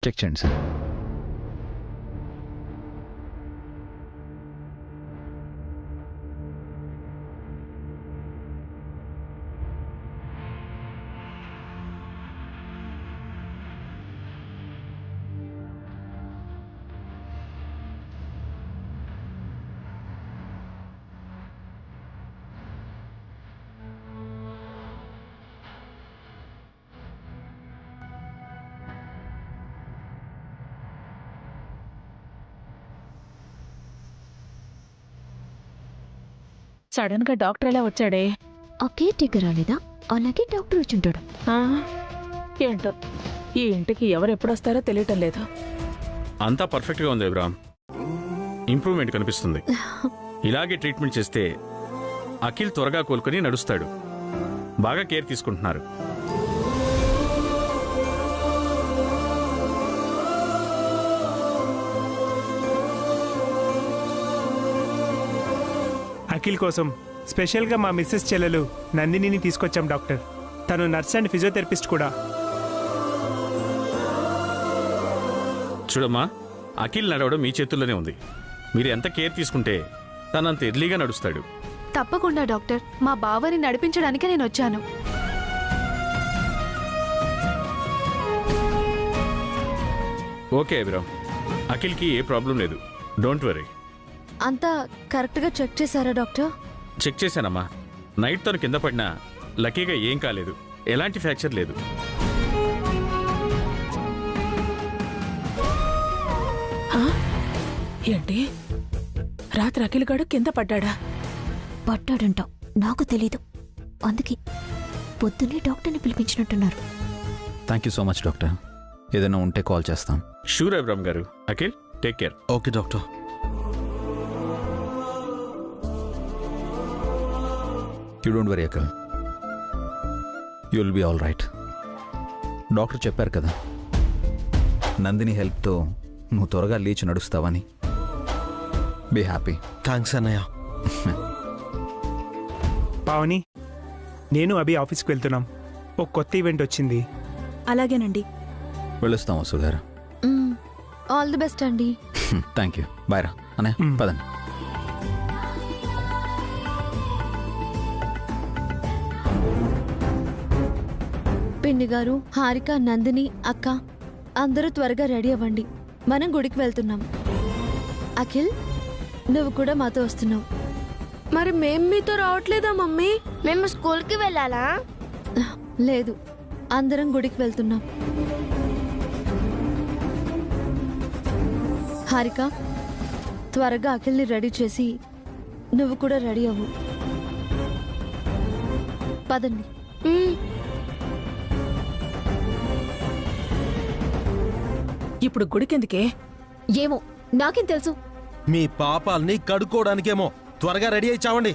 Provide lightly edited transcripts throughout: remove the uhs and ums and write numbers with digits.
Check చేయండి sir. Sudden గా doctor ఎలా వచ్చాడే? ఆ కేర్ టేకర్ రాలేదా? అలాగే డాక్టర్ వచ్చి ఉంటాడు. ఏంటో ఈ ఇంటికి ఎవరు ఎప్పుడొస్తారో తెలియటం లేదు. అంతా పర్ఫెక్ట్ గా ఉంది ఇబ్రాహిం. ఇంప్రూవ్మెంట్ కనిపిస్తుంది. ఇలాగే ట్రీట్మెంట్ చేస్తే అఖిల్ త్వరగా కోలుకొని నడుస్తాడు. బాగా కేర్ తీసుకుంటున్నారు. అఖిల్ కోసం స్పెషల్గా మా మిస్సెస్ చెల్లెలు నందినిని తీసుకొచ్చాం డాక్టర్. తను నర్స్ అండ్ ఫిజియోథెరపిస్ట్ కూడా. చూడమ్మా, అఖిల్ నడవడం మీ చేతుల్లోనే ఉంది. మీరు ఎంత కేర్ తీసుకుంటే తనంత ఎర్లీగా నడుస్తాడు. తప్పకుండా డాక్టర్. మా బావని నడిపించడానికే నేను వచ్చాను. ఓకే ఇబ్రాహిం, అఖిల్కి ఏ ప్రాబ్లం లేదు. Don't worry. అంతా కరెక్ట్గా చెక్ చేశారా డాక్టర్? చెక్ చేశానమ్మా. నైట్ తను కింద పడినా లక్కీగా ఏం కాలేదు. ఎలాంటి ఫ్రాక్చర్ లేదు. ఏంటి, రాత్రి అఖిల్ గాడు కింద పడ్డా? పట్టాడంట, నాకు తెలీదు. అందుకే పొద్దున్నే డాక్టర్ని పిలిపించినట్టున్నారు. Thank you so much doctor. ఏదైనా ఉంటే కాల్ చేస్తాం. Sure Ibrahim garu. Akhil, take care. Okay doctor. You don't worry Akhil, you will be all right. Doctor చెప్పారు కదా, నందిని హెల్ప్తో నువ్వు త్వరగా లేచి నడుస్తావని. Be happy. థ్యాంక్స్ అన్నయ్య. పావని, నేను అభి ఆఫీస్కి వెళ్తున్నాం. ఒక కొత్త ఈవెంట్ వచ్చింది. అలాగేనండి. వెళ్ళొస్తాం వసు గారు. ఆల్ ది బెస్ట్ అండి. Thank you. బాయ్ రా అన్నయ్య, పదండి. పిండి గారు, హారిక, నందిని, అక్క అందరూ త్వరగా రెడీ అవ్వండి. మనం గుడికి వెళ్తున్నాం. అఖిల్, నువ్వు కూడా మాతో వస్తున్నావు. మరి మేం మీతో రావట్లేదా మమ్మీ? మేము స్కూల్కి వెళ్ళాలా? లేదు, అందరం గుడికి వెళ్తున్నాం. హారిక, త్వరగా అఖిల్ని రెడీ చేసి నువ్వు కూడా రెడీ అవ్వు. పదండి. ఇప్పుడు గుడికెందుకే? ఏమో, నాకేం తెలుసు. మీ పాపాల్ని కడుక్కోవడానికేమో. త్వరగా రెడీ అయి చావండి.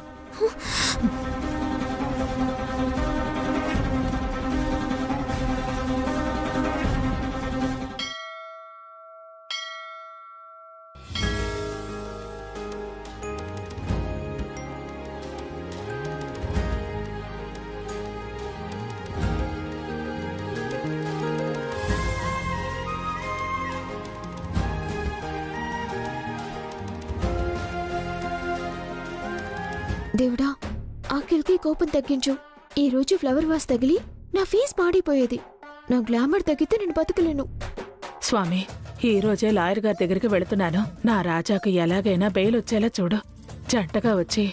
దేవుడా, అఖిల్కి కోపం తగ్గించు. ఈ రోజు ఫ్లవర్ వాస్ తగిలి నా ఫేస్ పాడిపోయేది. నా గ్లామర్ తగ్గితే నేను బతకలేను. స్వామి, ఈ రోజే లాయర్ గారి దగ్గరికి వెళుతున్నాను. నా రాజాకు ఎలాగైనా బెయిల్ వచ్చేలా చూడు. జంటగా వచ్చి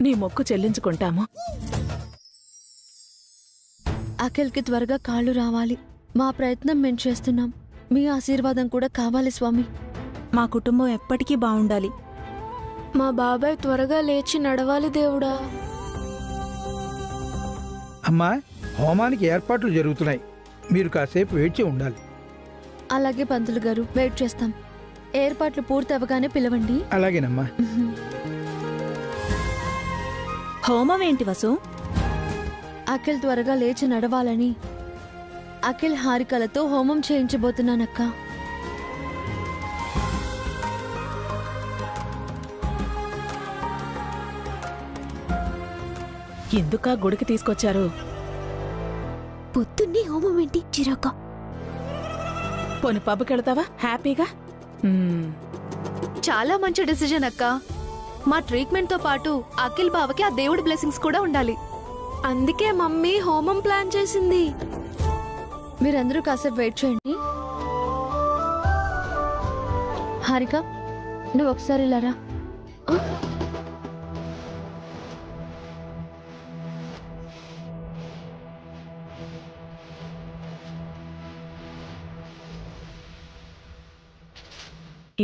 నీ మొక్కు చెల్లించుకుంటాము. అఖిల్కి త్వరగా కాళ్ళు రావాలి. మా ప్రయత్నం మేము చేస్తున్నాం. మీ ఆశీర్వాదం కూడా కావాలి స్వామి. మా కుటుంబం ఎప్పటికీ బాగుండాలి. మా బాబాయ్ త్వరగా లేచి నడవాలి దేవుడా. అమ్మా, హోమానికి ఏర్పాట్లు జరుగుతున్నాయి. మీరు కాసేపు వేచి ఉండాలి. అలాగే పంతులు గారు, వెయిట్ చేస్తాం. ఏర్పాట్లు పూర్తి అవ్వగానే పిలవండి. అలాగేనమ్మా. హోమం ఏంటి వసు? అఖిల్ త్వరగా లేచి నడవాలని అఖిల్ హారికలతో హోమం చేయించబోతున్నానక్క. ఎందుకా గుడికి తీసుకొచ్చారు? పొద్దున్నే హోమం ఏంటి చిరాక? పోని పబ్కి వెళ్తావా హ్యాపీగా? చాలా మంచి డిసిజన్ అక్క. మా ట్రీట్మెంట్ తో పాటు అఖిల్ బావకి ఆ దేవుడి బ్లెస్సింగ్స్ కూడా ఉండాలి. అందుకే మమ్మీ హోమం ప్లాన్ చేసింది. మీరందరూ కాసేపు వెయిట్ చేయండి. హారిక, నువ్వు ఒకసారి ఇలా రా.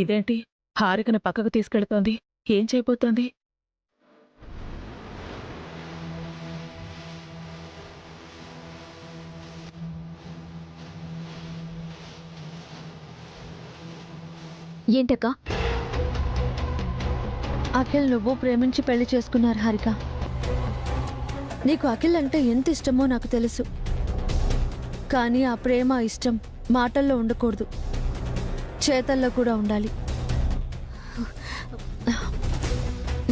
ఇదేంటి హారికను పక్కకు తీసుకెళ్తోంది? ఏం చేయబోతోంది? ఏంటక్క? అఖిల్ నువ్వు ప్రేమించి పెళ్లి చేసుకున్నారు హారిక. నీకు అఖిల్ అంటే ఎంత ఇష్టమో నాకు తెలుసు. కానీ ఆ ప్రేమ ఇష్టం మాటల్లో ఉండకూడదు, చేతల్లో కూడా ఉండాలి.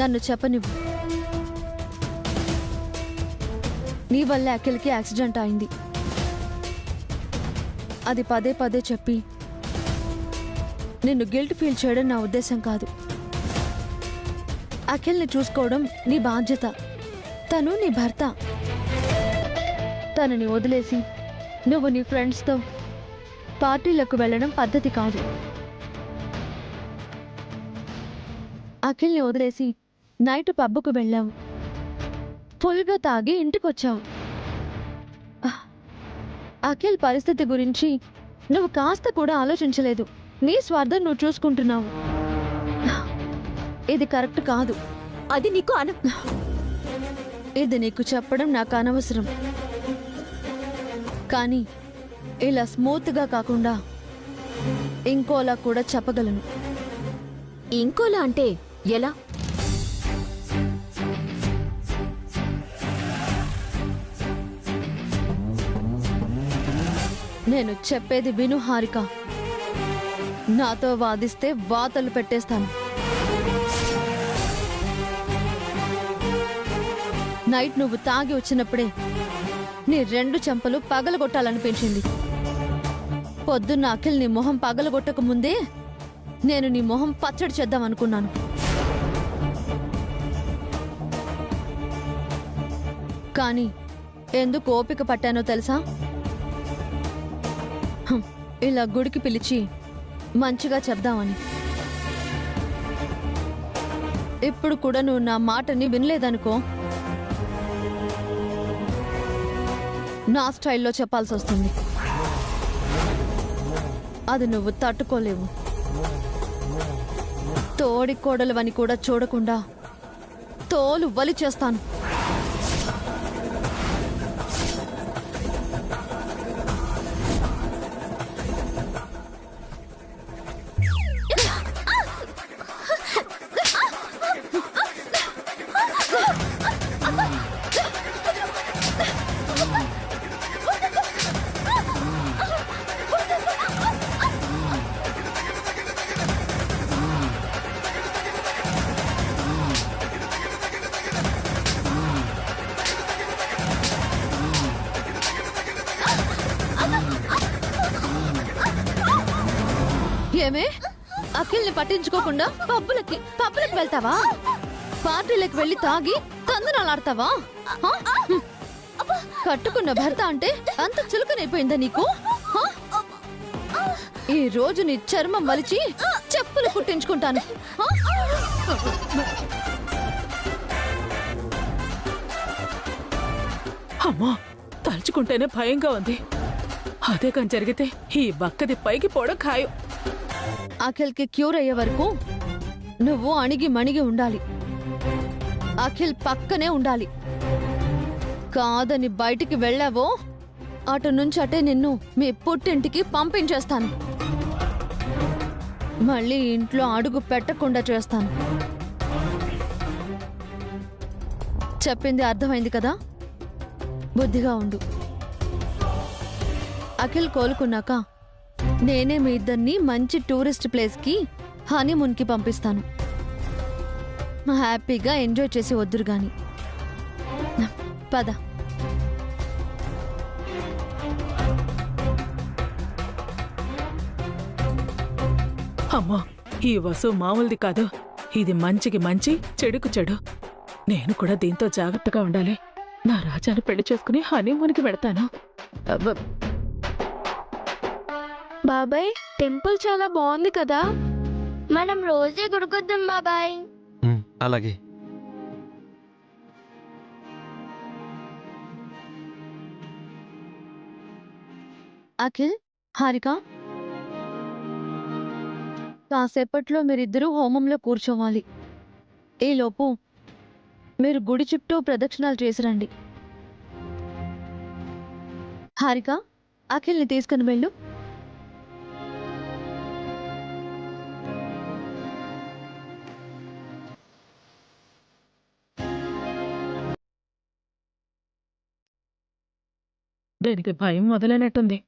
నన్ను చెప్పనివ్వు. నీ వల్ల అఖిల్కి యాక్సిడెంట్ అయింది. అది పదే పదే చెప్పి నిన్ను గిల్ట్ ఫీల్ చేయడం నా ఉద్దేశం కాదు. అఖిల్ని చూసుకోవడం నీ బాధ్యత. తను నీ భర్త. తనని వదిలేసి నువ్వు నీ ఫ్రెండ్స్తో పార్టీలకు వెళ్ళడం పద్ధతి కాదు. అఖిల్ని వదిలేసి నైట్ పబ్కు వెళ్ళావు, ఫుల్గా తాగి ఇంటికొచ్చావు. అఖిల్ పరిస్థితి గురించి నువ్వు కాస్త కూడా ఆలోచించలేదు. నీ స్వార్థం నువ్వు చూసుకుంటున్నావు. ఇది కరెక్ట్ కాదు. అది నీకు ఇది నీకు చెప్పడం నాకు అనవసరం. కానీ ఇలా స్మూత్గా కాకుండా ఇంకోలా కూడా చెప్పగలను. ఇంకోలా అంటే ఎలా? నేను చెప్పేది విను హారిక. నాతో వాదిస్తే వాతలు పెట్టేస్తాను. నైట్ నువ్వు తాగి వచ్చినప్పుడే నీ 2 చెంపలు పగలగొట్టాలనిపించింది. పొద్దున్న అఖిల్ నీ మొహం పగలగొట్టక ముందే నేను నీ మొహం పచ్చడి చేద్దామనుకున్నాను. కానీ ఎందుకు ఓపిక పట్టానో తెలుసా? ఇలా గుడికి పిలిచి మంచిగా చెప్దామని. ఇప్పుడు కూడా నువ్వు నా మాటని వినలేదనుకో, నా స్టైల్లో చెప్పాల్సి వస్తుంది. అది నువ్వు తట్టుకోలేవు. తోడి కోడలువని కూడా చూడకుండా తోలు వలి చేస్తాను. ఏమే, అఖిల్ని పట్టించుకోకుండా పబ్బులకి వెళ్తావా? పార్టీలకు వెళ్ళి తాగి తందనాలాడతావా? కట్టుకున్న భర్త అంటే అంత చులకనైపోయిందా నీకు? ఈ రోజు నీ చర్మం వలిచి చెప్పులు కుట్టించుకుంటాను. అమ్మా, తలుచుకుంటేనే భయంగా ఉంది. అదే కానీ జరిగితే ఈ బక్కది పైకి పోవడం ఖాయం. అఖిల్కి క్యూర్ అయ్యే వరకు నువ్వు అణిగి మణిగి ఉండాలి. అఖిల్ పక్కనే ఉండాలి. కాదని బయటికి వెళ్ళావో అటు నుంచి అటే నిన్ను మీ పుట్టింటికి పంపించేస్తాను. మళ్ళీ ఇంట్లో అడుగు పెట్టకుండా చేస్తాను. చెప్పింది అర్థమైంది కదా? బుద్ధిగా ఉండు. అఖిల్ కోలుకున్నాక నేనే మీ ఇద్దరిని మంచి టూరిస్ట్ ప్లేస్కి హనీమూన్కి పంపిస్తాను. హ్యాపీగా ఎంజాయ్ చేసి వద్దురు గాని. పద. అమ్మో, ఈ వసు మామూలుది కాదు. ఇది మంచికి మంచి, చెడుకు చెడు. నేను కూడా దీంతో జాగ్రత్తగా ఉండాలి. నా రాజాను పెళ్లి చేసుకుని హనీమూన్కి వెడతాను. బాబాయ్, టెంపుల్ చాలా బాగుంది కదా. మనం రోజే గుడికొద్దాం బాబాయ్. అలాగే. అఖిల్, హారిక, కాసేపట్లో మీరిద్దరూ హోమంలో కూర్చోవాలి. ఈలోపు మీరు గుడి చుట్టూ ప్రదక్షిణాలు చేసిరండి. హారిక, అఖిల్ని తీసుకుని వెళ్ళు. దీనికి భయం మొదలైనట్టుంది.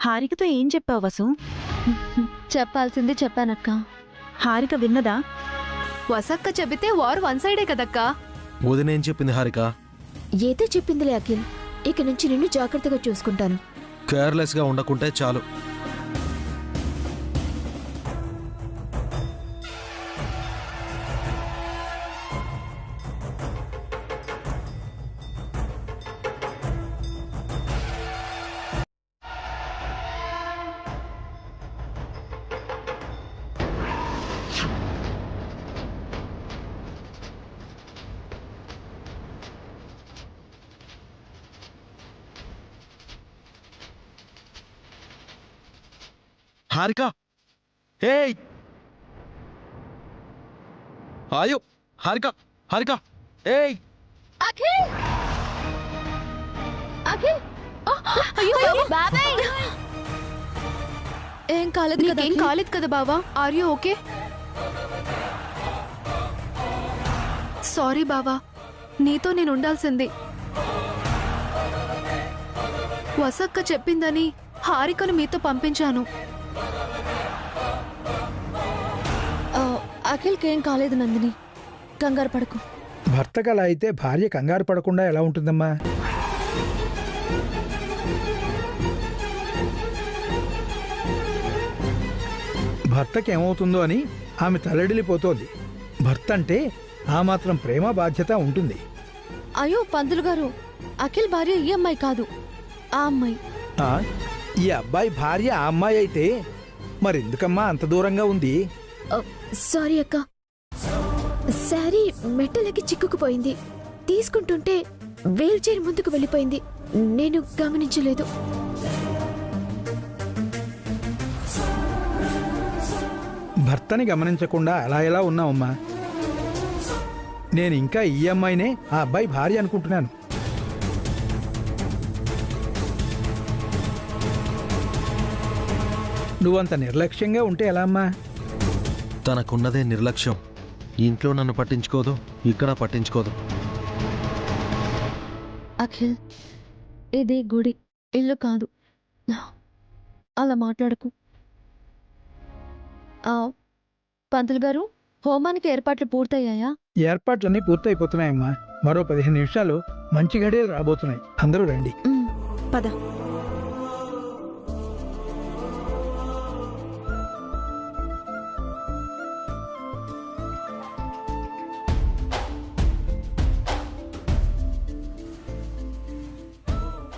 హారికతో ఏం చెప్పావు వసు? చెప్పాల్సింది చెప్పానక్క. హారిక విన్నదా? వసక్క చెబితే వారు వన్ సైడే కదక్కా. వదినేం చెప్పింది హారిక? ఏదో చెప్పిందిలే అఖిల్. ఇక నుంచి నిన్ను జాగ్రత్తగా చూసుకుంటాను. కేర్లెస్ గా ఉండకుంటే చాలు. హారిక, ఏయ్ ఆయో, హారిక, హారిక, ఏయ్ అఖిల్, అఖిల్, అయ్యో బాబాయ్. ఏం కాలేదు కదా? ఏం కాలేదు కదా బావా? Are you okay? సారీ బావా, నీతో నేను ఉండాల్సింది. వసక్క చెప్పిందని హారికను మీతో పంపించాను. అఖిల్కి ఏం కాలేదు నందిని, కంగారు పడకు. భర్తకు అలా అయితే భార్య కంగారు పడకుండా ఎలా ఉంటుందమ్మా? భర్తకి ఏమవుతుందో అని ఆమె తల్లడిల్లిపోతోంది. భర్త అంటే ఆ మాత్రం ప్రేమ బాధ్యత ఉంటుంది. అయ్యో పంతులు గారు, అఖిల్ భార్య ఈ అమ్మాయి కాదు, ఆ అమ్మాయి. ఈ అబ్బాయి భార్య ఆ అమ్మాయి అయితే మరెందుకమ్మా అంత దూరంగా ఉంది? సారీ అక్క, శారీ మెట్టలకి చిక్కుకుపోయింది. తీసుకుంటుంటే వీల్ చైర్ ముందుకు వెళ్ళిపోయింది. నేను గమనించలేదు. భర్తని గమనించకుండా అలా ఎలా ఉన్నావమ్మా? నేను ఇంకా ఈ అమ్మాయినే ఆ అబ్బాయి భార్య అనుకుంటున్నాను. నువ్వంత నిర్లక్ష్యంగా ఉంటే ఎలా అమ్మా? తనకున్నదే నిర్లక్ష్యం. ఇంట్లో నన్ను పట్టించుకోదు, ఇక్కడ పట్టించుకోదు. అఖిల్, ఇది గుడి, ఇల్లు కాదు. అలా మాట్లాడకు. పంతులు గారు, హోమానికి ఏర్పాట్లు పూర్తయ్యాయా? ఏర్పాట్లన్నీ పూర్తయిపోతున్నాయమ్మా. మరో 15 నిమిషాలు మంచి గడియలు రాబోతున్నాయి. అందరూ రండి. పద.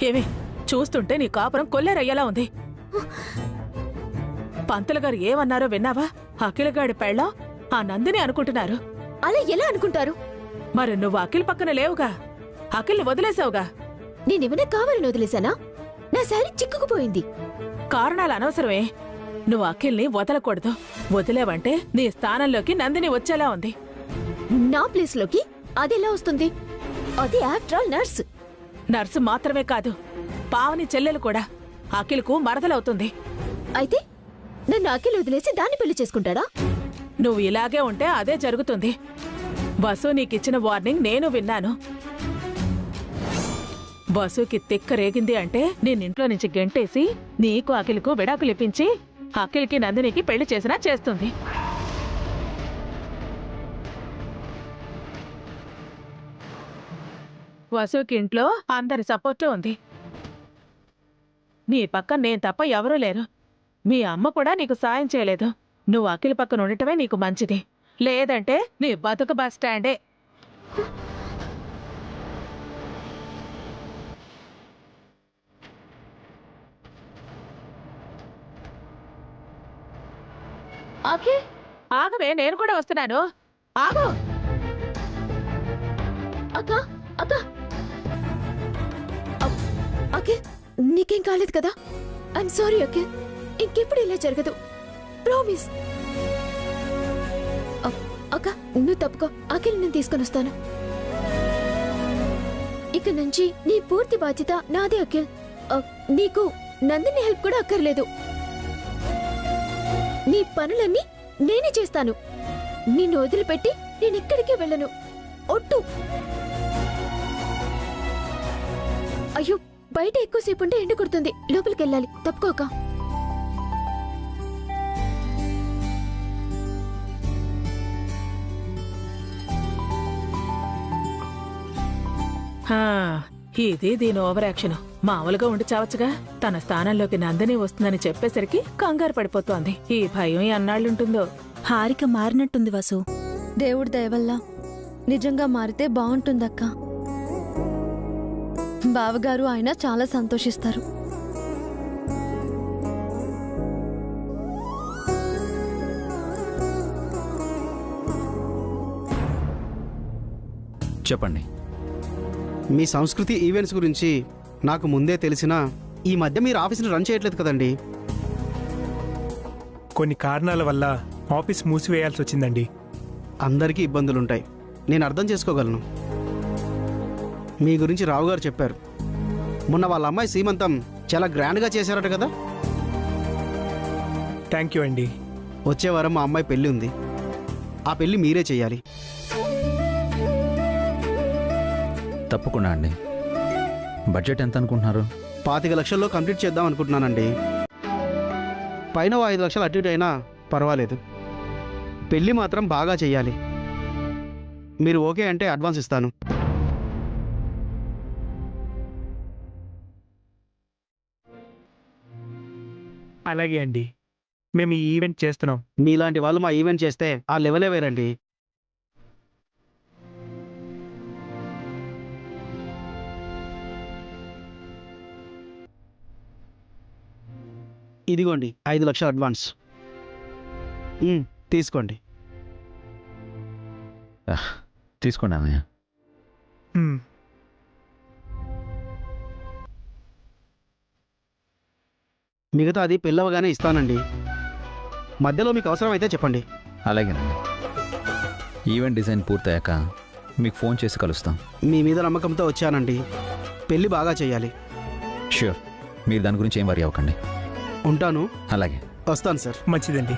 ఏమి చూస్తుంటే నీ కాపురం కొల్లేరయ్యేలా ఉంది. పంతులు గారు ఏమన్నారో విన్నావా? అఖిలగాడి పెళ్ళం ఆ నందిని అనుకుంటున్నారు. అలా ఎలా అనుకుంటారు? మరి నువ్వు అఖిల్ పక్కన లేవుగా, అఖిల్ని వదిలేసావుగా. నేనేమైనా కావాలని వదిలేశానా? నా శారీ చిక్కుకుపోయింది. కారణాలు అనవసరమే. నువ్వు అఖిల్ని వదలకూడదు. వదిలేవంటే నీ స్థానంలోకి నందిని వచ్చేలా ఉంది. నా ప్లేస్లోకి అది ఎలా వస్తుంది? అది ఆఫ్టర్ ఆల్ నర్స్. నర్సు మాత్రమే కాదు, పావని చెల్లెలు కూడా అఖిల్కు మరదలవుతుంది. అయితే నన్ను అఖిల్ వదిలేసి దాన్ని పెళ్లి చేసుకుంటాడా? నువ్వు ఇలాగే ఉంటే అదే జరుగుతుంది. వసు నీకిచ్చిన వార్నింగ్ నేను విన్నాను. వసుకి తిక్క రేగింది అంటే నేనింట్లో నుంచి గెంటేసి నీకు అఖిల్కు విడాకులిప్పించి అఖిల్కి నందినికి పెళ్లి చేసినా చేస్తుంది. వసుకి ఇంట్లో అందరి సపోర్టు ఉంది. నీ పక్కన నేను తప్ప ఎవరూ లేరు. మీ అమ్మ కూడా నీకు సాయం చేయలేదు. నువ్వు అఖిల్ పక్కన ఉండటమే నీకు మంచిది. లేదంటే నీ బతుకు బస్ స్టాండే. అఖిల్ ఆగవే, నేను కూడా వస్తున్నాను. ఆగు. అక్క అక్క అఖిల్, నీకేం కాలేదు కదా? ఐఎమ్ సారీ అఖిల్, ఇంకెప్పుడు ఇలా జరగదు, ప్రామిస్. అక్క నువ్వు తప్పుకో, అఖిల్ నేను తీసుకొని వస్తాను. ఇక నుంచి నీ పూర్తి బాధ్యత నాదే అఖిల్. నీకు నందిని హెల్ప్ కూడా అక్కర్లేదు. నీ పనులన్నీ నేనే చేస్తాను. నిన్ను వదిలిపెట్టి నేనెక్కడికి వెళ్ళను. ఒట్టు. అయ్యో, బయట ఎక్కువసేపు ఉంటే ఎండ కుడుతుంది, లోపలికి వెళ్ళాలి. తప్పుకోక. ఇది దీని ఓవర్ యాక్షన్. మామూలుగా ఉండి చావచ్చుగా. తన స్థానంలోకి నందిని వస్తుందని చెప్పేసరికి కంగారు పడిపోతోంది. ఈ భయం ఎన్నాళ్ళుంటుందో. హారిక మారినట్టుంది వసు. దేవుడి దయవల్ల నిజంగా మారితే బాగుంటుందక్క. బావగారు ఆయన చాలా సంతోషిస్తారు. చెప్పండి. మీ సంస్కృతి ఈవెంట్స్ గురించి నాకు ముందే తెలిసినా ఈ మధ్య మీరు ఆఫీస్ని రన్ చేయట్లేదు కదండి. కొన్ని కారణాల వల్ల ఆఫీస్ మూసివేయాల్సి వచ్చిందండి. అందరికీ ఇబ్బందులుంటాయి, నేను అర్థం చేసుకోగలను. మీ గురించి రావు గారు చెప్పారు. మొన్న వాళ్ళ అమ్మాయి సీమంతం చాలా గ్రాండ్గా చేశారట కదా? థ్యాంక్ యూ అండి. వచ్చే వారం మా అమ్మాయి పెళ్ళి ఉంది. ఆ పెళ్ళి మీరే చేయాలి. తప్పకుండా అండి. బడ్జెట్ ఎంత అనుకుంటున్నారు? 25 లక్షల్లో కంప్లీట్ చేద్దాం అనుకుంటున్నానండి. పైన 5 లక్షలు అటు ఇటు అయినా పర్వాలేదు. పెళ్ళి మాత్రం బాగా చెయ్యాలి. మీరు ఓకే అంటే అడ్వాన్స్ ఇస్తాను. అలాగే అండి, మేము ఈ ఈవెంట్ చేస్తున్నాం. మీలాంటి వాళ్ళు మా ఈవెంట్ చేస్తే ఆ లెవెలే వేరండి. ఇదిగోండి 5 లక్షలు అడ్వాన్స్. తీసుకోండి. తీసుకోండి అన్నయ్య. మిగతా అది పెళ్ళవగానే ఇస్తానండి. మధ్యలో మీకు అవసరం అయితే చెప్పండి. అలాగేనండి. ఈవెంట్ డిజైన్ పూర్తయ్యాక మీకు ఫోన్ చేసి కలుస్తాం. మీ మీద నమ్మకంతో వచ్చానండి. పెళ్ళి బాగా చేయాలి. ష్యూర్, మీరు దాని గురించి ఏం వరీ అవ్వకండి. ఉంటాను. అలాగే, వస్తాను సార్. మంచిదండి.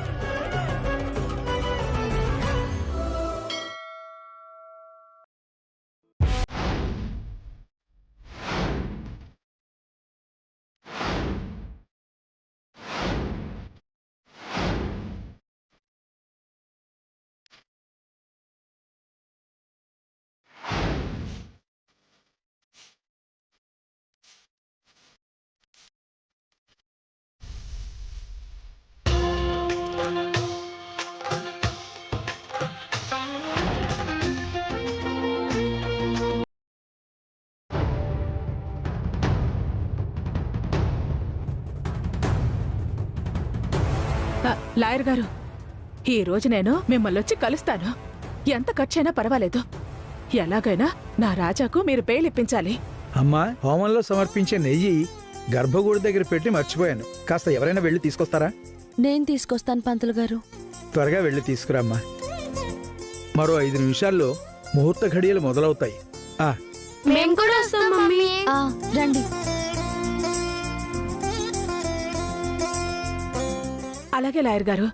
లాయర్ గారు, ఈ రోజు నేను మిమ్మల్ని వచ్చి కలుస్తాను. ఎంత ఖర్చైనా పర్వాలేదు. ఎలాగైనా నా రాజాకు మీరు బెయిల్ ఇప్పించాలి. అమ్మా, హోమంలో సమర్పించే నెయ్యి గర్భగుడి దగ్గర పెట్టి మర్చిపోయాను. కాస్త ఎవరైనా వెళ్ళి తీసుకొస్తారా? నేను తీసుకొస్తాను పంతులు గారు. త్వరగా వెళ్ళి తీసుకురామ్మా. మరో 5 నిమిషాల్లో ముహూర్త ఘడియలు మొదలవుతాయి. మేము కూడా వస్తాం మమ్మీ. రండి. అలాగే లాయర్ గారు.